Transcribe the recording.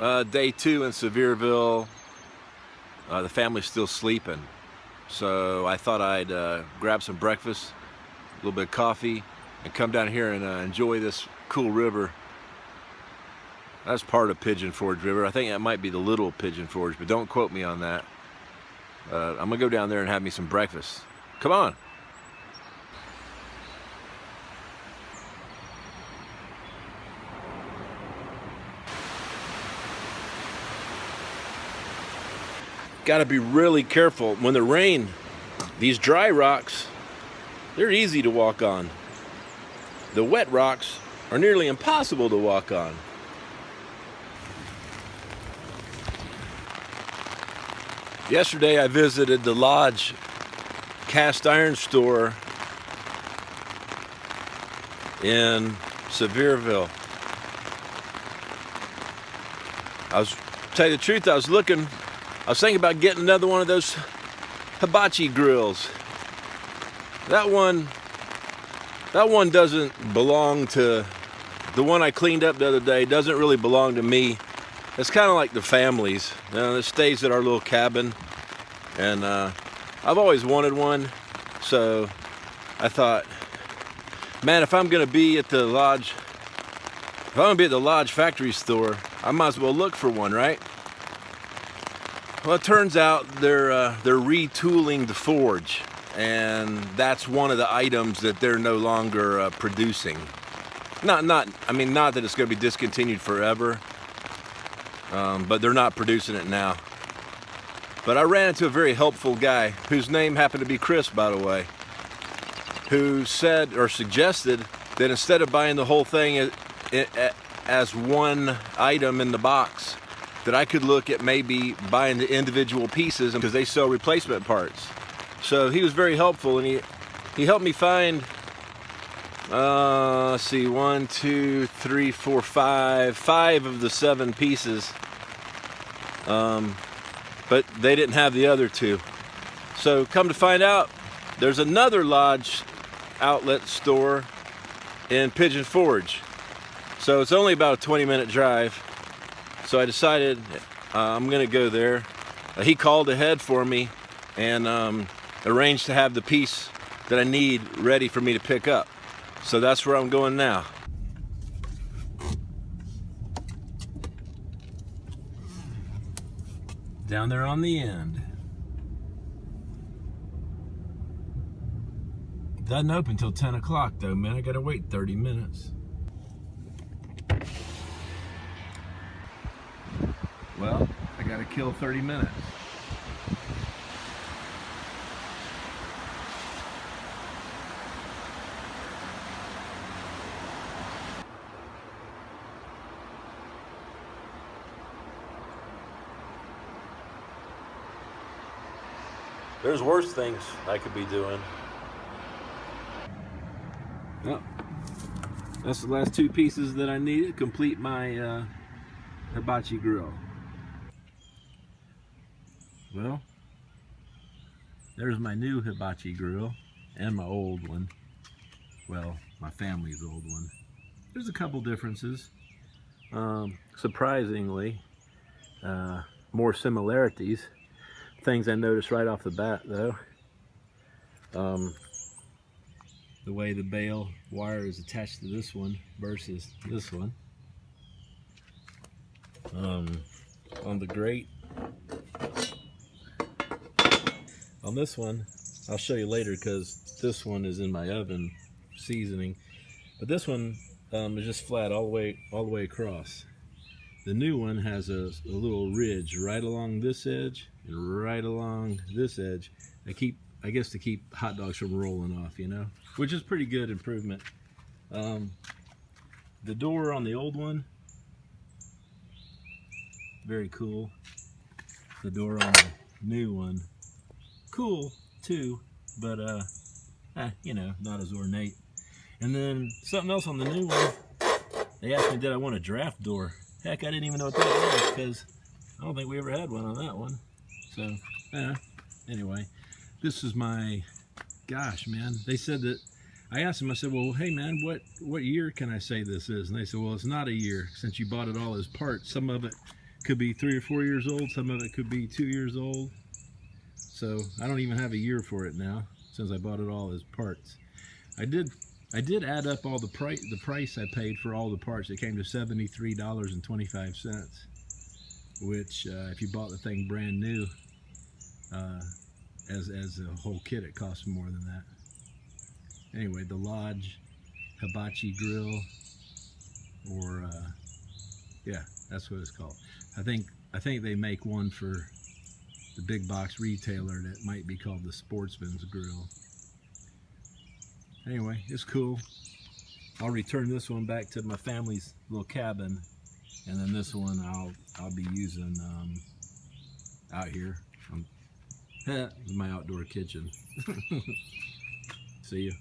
Day 2 in Sevierville. The family's still sleeping, so I thought I'd grab some breakfast, a little bit of coffee, and come down here and enjoy this cool river. That's part of Pigeon Forge River. I think that might be the Little Pigeon Forge, but don't quote me on that. I'm gonna go down there and have me some breakfast. Come on. Got to be really careful when the rain. These dry rocks, they're easy to walk on. The wet rocks are nearly impossible to walk on. Yesterday I visited the Lodge cast iron store in Sevierville. To tell you the truth, I was thinking about getting another one of those hibachi grills. That one doesn't belong to, the one I cleaned up the other day doesn't really belong to me. It's kind of like the family's. It stays at our little cabin, and I've always wanted one, so I thought, man, if I'm gonna be at the Lodge, factory store, I might as well look for one, right? Well, it turns out they're retooling the forge, and that's one of the items that they're no longer producing. Not that it's going to be discontinued forever, but they're not producing it now. But I ran into a very helpful guy, whose name happened to be Chris, by the way, who said or suggested that instead of buying the whole thing as one item in the box, that I could look at maybe buying the individual pieces, because they sell replacement parts. So he was very helpful, and he helped me find, let's see, 1, 2, 3, 4, 5 of the 7 pieces. But they didn't have the other 2. So come to find out, there's another Lodge outlet store in Pigeon Forge. So it's only about a 20-minute drive. So I decided I'm gonna go there. He called ahead for me and arranged to have the piece that I need ready for me to pick up. So that's where I'm going now. Down there on the end. Doesn't open till 10 o'clock though, man. I gotta wait 30 minutes. Well, I gotta kill 30 minutes. There's worse things I could be doing. Well, that's the last 2 pieces that I need to complete my hibachi grill. Well, there's my new hibachi grill and my old one. Well, my family's old one. There's a couple differences. Surprisingly, more similarities. Things I noticed right off the bat, though. The way the bale wire is attached to this one versus this one. On the grate. On this one, I'll show you later because this one is in my oven seasoning, but this one is just flat all the way across. The new one has a little ridge right along this edge and right along this edge. I guess to keep hot dogs from rolling off, you know, which is pretty good improvement. The door on the old one, very cool. The door on the new one, cool too, but you know, not as ornate. And then something else on the new one, they asked me did I want a draft door. Heck, I didn't even know what that was because I don't think we ever had one on that one. So anyway, this is my, gosh man, they said that, I asked them, I said, well, hey man, what year can I say this is? And they said, well, it's not a year since you bought it all as parts. Some of it could be 3 or 4 years old. Some of it could be 2 years old. So I don't even have a year for it now, since I bought it all as parts. I did add up all the price I paid for all the parts. It came to $73.25, which if you bought the thing brand new, as a whole kit, it costs more than that. Anyway, the Lodge hibachi grill, or yeah, that's what it's called. I think they make one for the big box retailer that might be called the Sportsman's grill. Anyway, it's cool. I'll return this one back to my family's little cabin, and then this one I'll be using out here from my outdoor kitchen. See you.